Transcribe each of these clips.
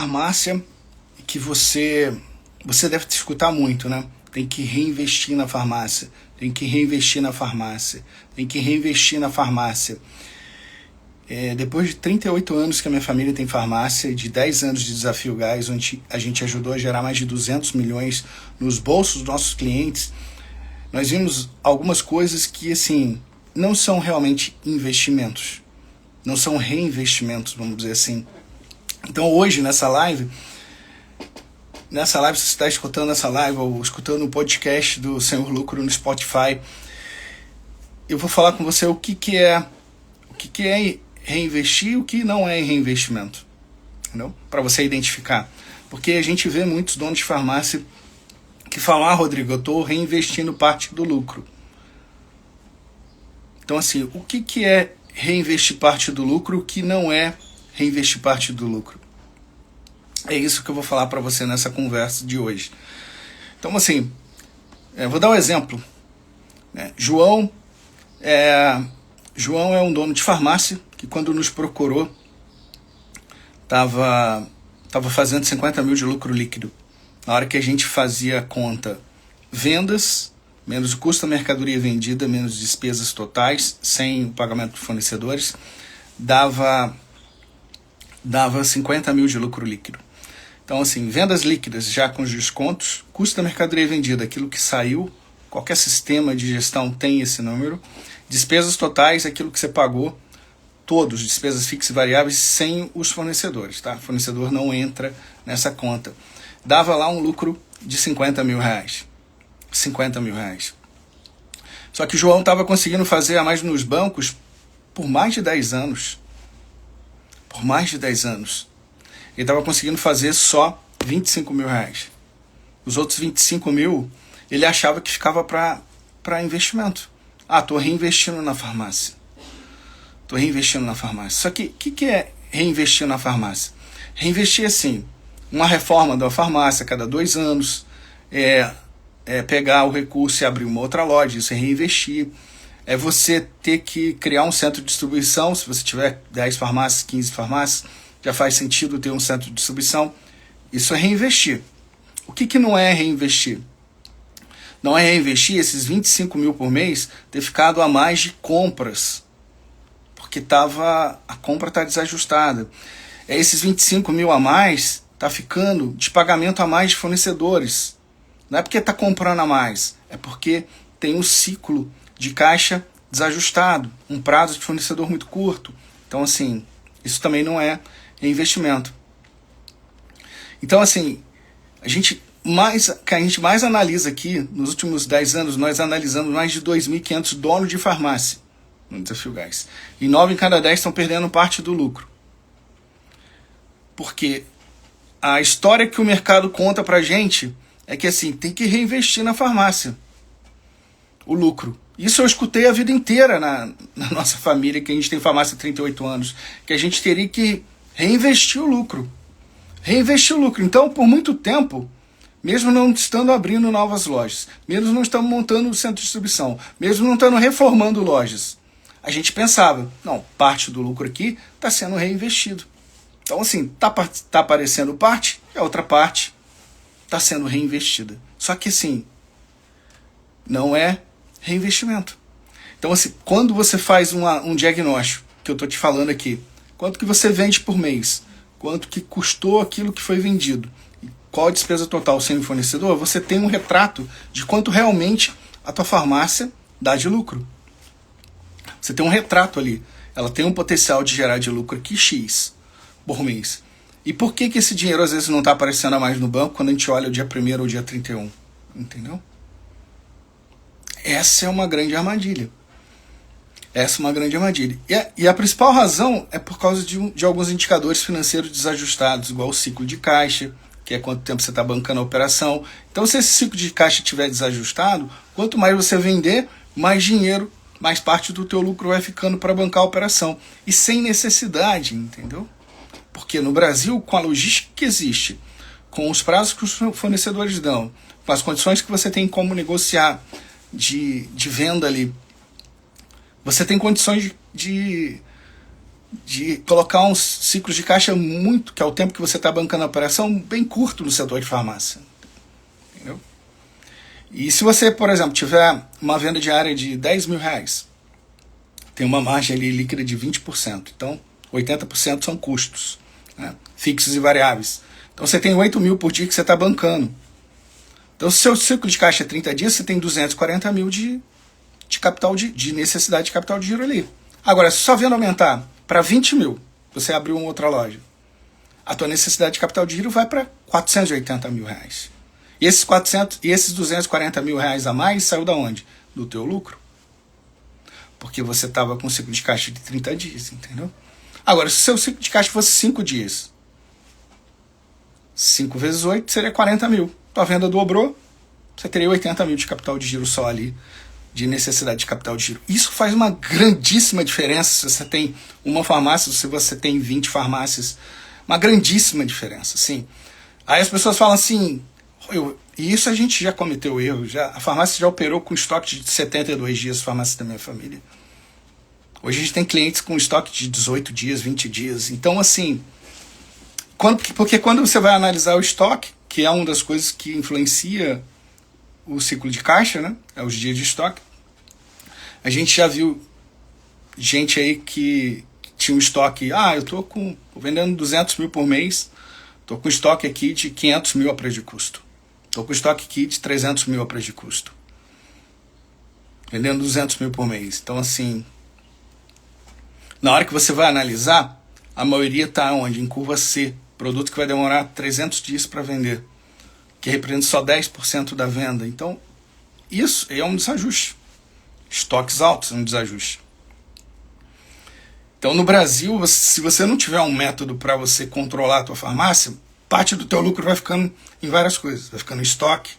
Farmácia que você deve escutar muito, né? Tem que reinvestir na farmácia, tem que reinvestir na farmácia, tem que reinvestir na farmácia. Depois de 38 anos que a minha família tem farmácia, de 10 anos de Desafio Gás, onde a gente ajudou a gerar mais de 200 milhões nos bolsos dos nossos clientes, nós vimos algumas coisas que, assim, não são realmente investimentos, não são reinvestimentos, vamos dizer assim. Então hoje, nessa live, você está escutando essa live ou escutando o podcast do Senhor Lucro no Spotify, eu vou falar com você o que é reinvestir e o que não é reinvestimento, entendeu? Para você identificar. Porque a gente vê muitos donos de farmácia que falam: Rodrigo, eu estou reinvestindo parte do lucro. Então, assim, o que é reinvestir parte do lucro, o que não é reinvestir parte do lucro? É isso que eu vou falar para você nessa conversa de hoje. Então, assim, vou dar um exemplo. João é um dono de farmácia que, quando nos procurou, estava fazendo 50 mil de lucro líquido. Na hora que a gente fazia a conta vendas, menos o custo da mercadoria vendida, menos despesas totais, sem o pagamento de fornecedores, dava 50 mil de lucro líquido. Então, assim, vendas líquidas já com os descontos, custo da mercadoria vendida, aquilo que saiu, qualquer sistema de gestão tem esse número, despesas totais, aquilo que você pagou, todos, despesas fixas e variáveis, sem os fornecedores, tá? O fornecedor não entra nessa conta. Dava lá um lucro de 50 mil reais. 50 mil reais. Só que o João estava conseguindo fazer a mais nos bancos por mais de 10 anos. Por mais de 10 anos. Ele estava conseguindo fazer só 25 mil reais. Os outros 25 mil, ele achava que ficava para investimento. Estou reinvestindo na farmácia. Estou reinvestindo na farmácia. Só que o que é reinvestir na farmácia? Reinvestir, assim, uma reforma da farmácia a cada 2 anos, pegar o recurso e abrir uma outra loja, isso é reinvestir. É você ter que criar um centro de distribuição, se você tiver 10 farmácias, 15 farmácias, já faz sentido ter um centro de distribuição. Isso é reinvestir. O que não é reinvestir? Não é reinvestir esses 25 mil por mês ter ficado a mais de compras, porque a compra está desajustada. Esses 25 mil a mais está ficando de pagamento a mais de fornecedores. Não é porque está comprando a mais, é porque tem um ciclo de caixa desajustado, um prazo de fornecedor muito curto. Então, assim, isso também não é investimento. Então, assim, a gente mais analisa aqui, nos últimos 10 anos, nós analisamos mais de 2.500 donos de farmácia no Desafio Gás. E 9 em cada 10 estão perdendo parte do lucro. Porque a história que o mercado conta pra gente é que, assim, tem que reinvestir na farmácia o lucro. Isso eu escutei a vida inteira na nossa família, que a gente tem farmácia há 38 anos, que a gente teria que reinvestir o lucro. Reinvestir o lucro. Então, por muito tempo, mesmo não estando abrindo novas lojas, mesmo não estando montando o centro de distribuição, mesmo não estando reformando lojas, a gente pensava, não, parte do lucro aqui está sendo reinvestido. Então, assim, tá aparecendo parte e a outra parte está sendo reinvestida. Só que, assim, não é reinvestimento. Então, assim, quando você faz um diagnóstico, que eu estou te falando aqui, quanto que você vende por mês, quanto que custou aquilo que foi vendido, qual a despesa total sem o fornecedor, você tem um retrato de quanto realmente a tua farmácia dá de lucro. Você tem um retrato ali. Ela tem um potencial de gerar de lucro aqui X por mês. E por que esse dinheiro às vezes não está aparecendo a mais no banco quando a gente olha o dia 1º ou o dia 31? Entendeu? Essa é uma grande armadilha. Essa é uma grande armadilha. E a principal razão é por causa de alguns indicadores financeiros desajustados, igual o ciclo de caixa, que é quanto tempo você está bancando a operação. Então, se esse ciclo de caixa estiver desajustado, quanto mais você vender, mais dinheiro, mais parte do teu lucro vai ficando para bancar a operação. E sem necessidade, entendeu? Porque no Brasil, com a logística que existe, com os prazos que os fornecedores dão, com as condições que você tem como negociar de venda ali, você tem condições de de colocar uns ciclos de caixa muito, que é o tempo que você está bancando a operação, bem curto no setor de farmácia. Entendeu? E se você, por exemplo, tiver uma venda diária de 10 mil reais, tem uma margem ali líquida de 20%. Então, 80% são custos, né, fixos e variáveis. Então, você tem 8 mil por dia que você está bancando. Então, se o seu ciclo de caixa é 30 dias, você tem 240 mil de capital de necessidade de capital de giro ali. Agora, se sua venda aumentar para 20 mil, você abriu uma outra loja, a tua necessidade de capital de giro vai para 480 mil reais. E esses 240 mil reais a mais saiu da onde? Do teu lucro. Porque você estava com um ciclo de caixa de 30 dias, entendeu? Agora, se o seu ciclo de caixa fosse 5 dias, 5 vezes 8 seria 40 mil. Tua venda dobrou, você teria 80 mil de capital de giro só ali, de necessidade de capital de giro. Isso faz uma grandíssima diferença se você tem uma farmácia, se você tem 20 farmácias. Uma grandíssima diferença, sim. Aí as pessoas falam assim, e isso a gente já cometeu erro, a farmácia já operou com estoque de 72 dias, a farmácia da minha família. Hoje a gente tem clientes com estoque de 18 dias, 20 dias. Então, assim, porque quando você vai analisar o estoque, que é uma das coisas que influencia o ciclo de caixa, né? É os dias de estoque. A gente já viu gente aí que tinha um estoque, eu tô vendendo 200 mil por mês, tô com estoque aqui de 500 mil a preço de custo. Tô com estoque aqui de 300 mil a preço de custo. Vendendo 200 mil por mês. Então, assim, na hora que você vai analisar, a maioria está onde? Em curva C. Produto que vai demorar 300 dias para vender, que representa só 10% da venda. Então, isso é um desajuste. Estoques altos é um desajuste. Então, no Brasil, se você não tiver um método para você controlar a tua farmácia, parte do teu lucro vai ficando em várias coisas. Vai ficando em estoque,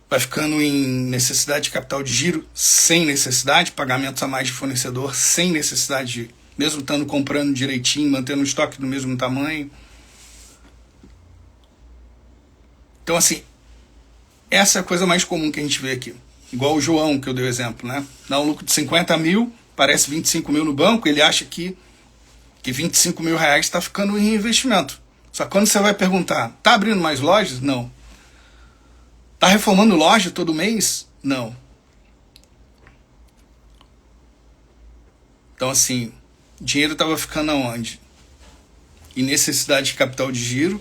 vai ficando em necessidade de capital de giro, sem necessidade, pagamentos a mais de fornecedor, sem necessidade de, mesmo estando comprando direitinho, mantendo o estoque do mesmo tamanho. Então, assim, essa é a coisa mais comum que a gente vê aqui. Igual o João, que eu dei o exemplo, né? Dá um lucro de 50 mil, parece 25 mil no banco, ele acha que 25 mil reais está ficando em investimento. Só que quando você vai perguntar, tá abrindo mais lojas? Não. Tá reformando loja todo mês? Não. Então, assim, o dinheiro estava ficando aonde? Em necessidade de capital de giro,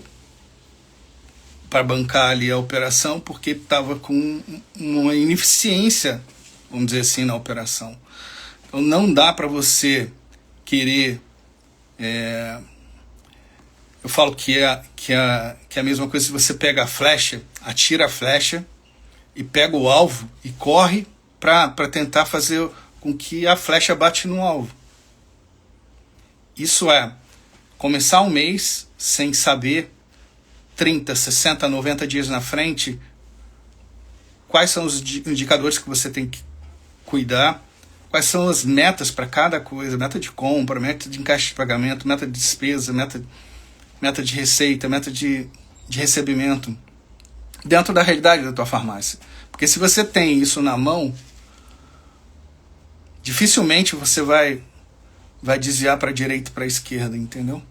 para bancar ali a operação, porque estava com uma ineficiência, vamos dizer assim, na operação. Então não dá para você querer... eu falo que é a mesma coisa se você pega a flecha, atira a flecha e pega o alvo e corre para tentar fazer com que a flecha bate no alvo. Isso é começar um mês sem saber 30, 60, 90 dias na frente quais são os indicadores que você tem que cuidar, quais são as metas para cada coisa, meta de compra, meta de encaixe de pagamento, meta de despesa, meta de receita, meta de recebimento, dentro da realidade da tua farmácia. Porque se você tem isso na mão, dificilmente você vai desviar para a direita e para a esquerda, entendeu?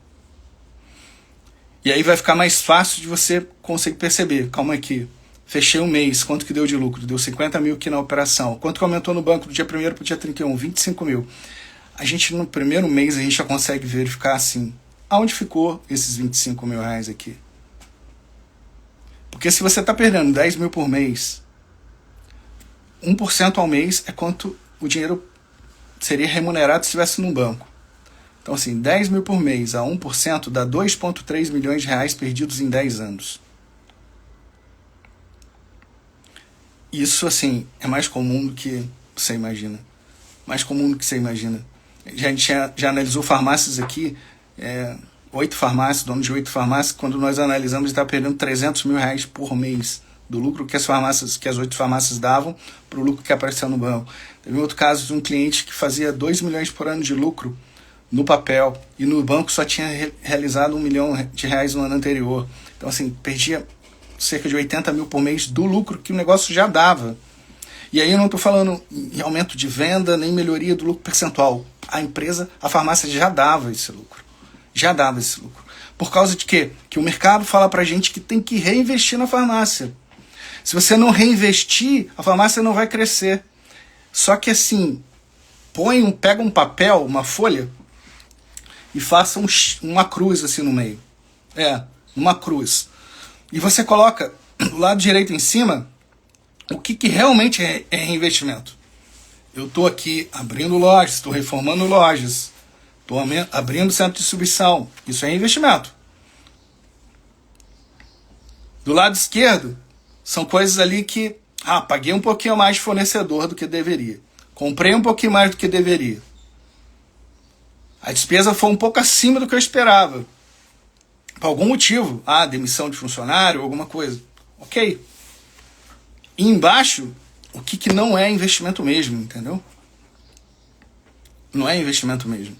E aí vai ficar mais fácil de você conseguir perceber. Calma aqui, fechei um mês, quanto que deu de lucro? Deu 50 mil aqui na operação. Quanto que aumentou no banco do dia 1º para o dia 31? 25 mil. A gente, no primeiro mês, a gente já consegue verificar assim, aonde ficou esses 25 mil reais aqui? Porque se você está perdendo 10 mil por mês, 1% ao mês é quanto o dinheiro seria remunerado se estivesse num banco. Então, assim, 10 mil por mês a 1% dá 2,3 milhões de reais perdidos em 10 anos. Isso, assim, é mais comum do que você imagina. Mais comum do que você imagina. A gente já analisou farmácias aqui, 8 farmácias, dono de 8 farmácias, quando nós analisamos, está perdendo 300 mil reais por mês do lucro que as 8 farmácias davam para o lucro que apareceu no banco. Teve um outro caso de um cliente que fazia 2 milhões por ano de lucro no papel, e no banco só tinha realizado 1 milhão de reais no ano anterior. Então, assim, perdia cerca de 80 mil por mês do lucro que o negócio já dava. E aí eu não estou falando em aumento de venda, nem melhoria do lucro percentual. a empresa, a farmácia já dava esse lucro. Já dava esse lucro. Por causa de quê? Que o mercado fala pra gente que tem que reinvestir na farmácia. Se você não reinvestir, a farmácia não vai crescer. Só que assim, pega um papel, uma folha, e faça uma cruz assim no meio. Uma cruz. E você coloca do lado direito em cima o que realmente é reinvestimento. Eu estou aqui abrindo lojas, estou reformando lojas, estou abrindo centro de distribuição. Isso é investimento. Do lado esquerdo, são coisas ali que, paguei um pouquinho mais de fornecedor do que deveria. Comprei um pouquinho mais do que deveria. A despesa foi um pouco acima do que eu esperava. Por algum motivo. Demissão de funcionário, alguma coisa. Ok. E embaixo, o que não é investimento mesmo, entendeu? Não é investimento mesmo.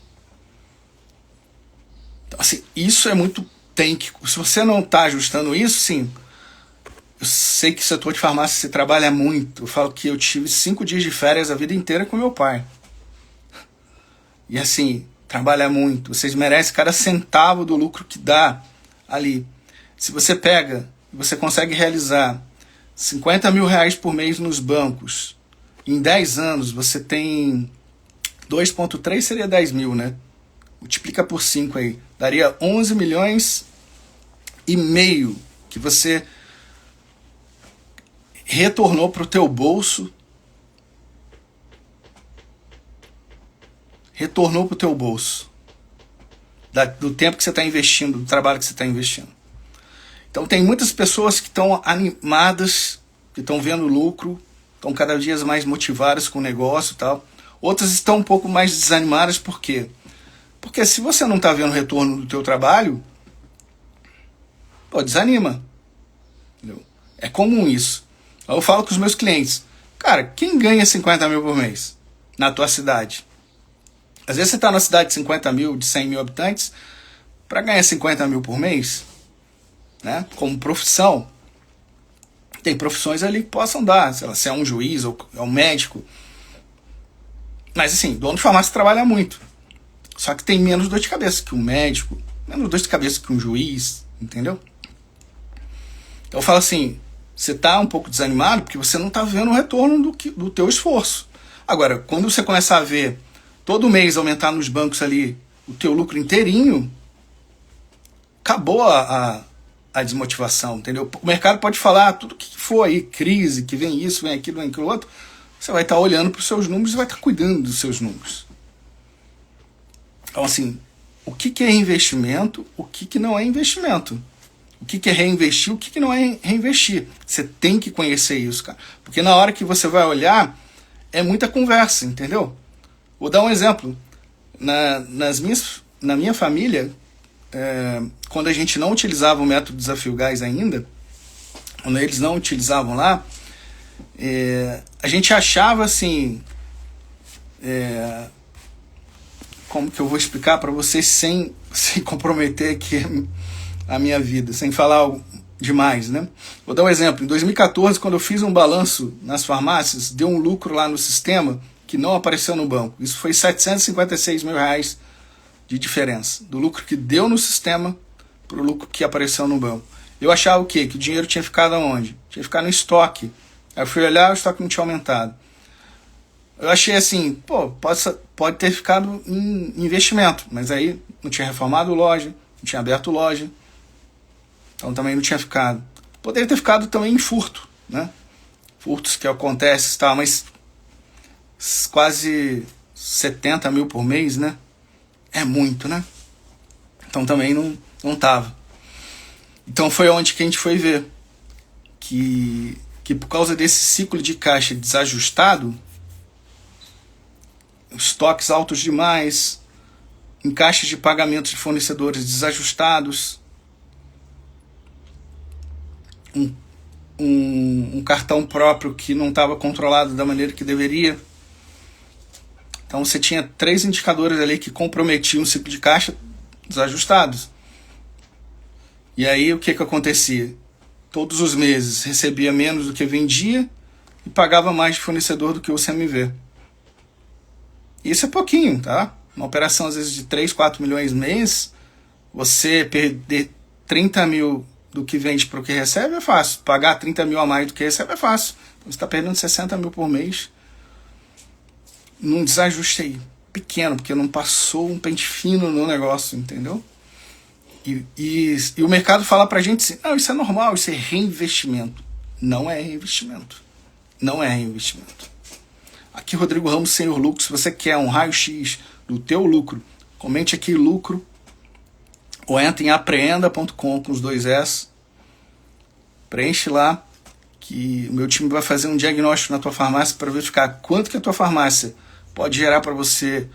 Então, assim, isso é muito técnico. Se você não está ajustando isso, sim. Eu sei que o setor de farmácia se trabalha muito. Eu falo que eu tive 5 dias de férias a vida inteira com meu pai. E assim, trabalha muito. Vocês merecem cada centavo do lucro que dá ali. Se você pega e você consegue realizar 50 mil reais por mês nos bancos, em 10 anos você tem 2,3 seria 10 mil, né? Multiplica por 5 aí. Daria 11 milhões e meio que você retornou para o teu bolso. Retornou para o teu bolso. Do tempo que você está investindo, do trabalho que você está investindo. Então tem muitas pessoas que estão animadas, que estão vendo lucro, estão cada dia mais motivadas com o negócio e tal. Outras estão um pouco mais desanimadas, por quê? Porque se você não está vendo o retorno do teu trabalho, desanima. Entendeu? É comum isso. Eu falo com os meus clientes, cara, quem ganha 50 mil por mês na tua cidade? Às vezes você está numa cidade de 50 mil, de 100 mil habitantes, para ganhar 50 mil por mês, né, como profissão, tem profissões ali que possam dar, sei lá, se é um juiz ou é um médico. Mas assim, dono de farmácia trabalha muito. Só que tem menos dor de cabeça que um médico, menos dor de cabeça que um juiz, entendeu? Então eu falo assim, você está um pouco desanimado porque você não está vendo o retorno do teu esforço. Agora, quando você começar a ver todo mês aumentar nos bancos ali o teu lucro inteirinho, acabou a desmotivação, entendeu? O mercado pode falar tudo que for aí, crise, que vem isso, vem aquilo, outro, você vai estar olhando para os seus números e vai estar cuidando dos seus números. Então assim, o que é investimento, o que não é investimento? O que é reinvestir, o que não é reinvestir? Você tem que conhecer isso, cara. Porque na hora que você vai olhar, é muita conversa, entendeu? Vou dar um exemplo. Na minha família, quando a gente não utilizava o método Desafio Gás ainda, quando eles não utilizavam lá, a gente achava assim, como que eu vou explicar para vocês sem comprometer aqui a minha vida, sem falar algo demais, né? Vou dar um exemplo. Em 2014, quando eu fiz um balanço nas farmácias, deu um lucro lá no sistema que não apareceu no banco. Isso foi 756 mil reais de diferença. Do lucro que deu no sistema para o lucro que apareceu no banco. Eu achava o quê? Que o dinheiro tinha ficado aonde? Tinha ficado no estoque. Aí eu fui olhar, o estoque não tinha aumentado. Eu achei assim, pode ter ficado em investimento, mas aí não tinha reformado loja, não tinha aberto loja, então também não tinha ficado. Poderia ter ficado também em furto, né? Furtos que acontecem, tá, mas quase 70 mil por mês, né? É muito, né? Então também não tava. Então foi onde que a gente foi ver que por causa desse ciclo de caixa desajustado, estoques altos demais, encaixes de pagamentos de fornecedores desajustados, um cartão próprio que não estava controlado da maneira que deveria. Então você tinha 3 indicadores ali que comprometiam o ciclo de caixa desajustados. E aí o que acontecia? Todos os meses recebia menos do que vendia e pagava mais de fornecedor do que o CMV. Isso é pouquinho, tá? Uma operação às vezes de 3, 4 milhões mês, você perder 30 mil do que vende para o que recebe é fácil. Pagar 30 mil a mais do que recebe é fácil. Então, você está perdendo 60 mil por mês num desajuste aí, pequeno, porque não passou um pente fino no negócio, entendeu? E o mercado fala pra gente assim, não, isso é normal, isso é reinvestimento. Não é reinvestimento. Não é reinvestimento. Aqui Rodrigo Ramos, Senhor Lucro. Se você quer um raio-x do teu lucro, comente aqui lucro, ou entre em apreenda.com com os 2 S. Preenche lá, que o meu time vai fazer um diagnóstico na tua farmácia para verificar quanto que a tua farmácia pode gerar para você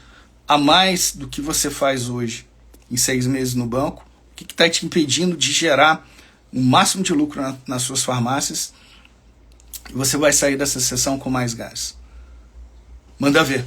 a mais do que você faz hoje em 6 meses no banco. O que está te impedindo de gerar o máximo de lucro nas suas farmácias. E você vai sair dessa sessão com mais gás. Manda ver.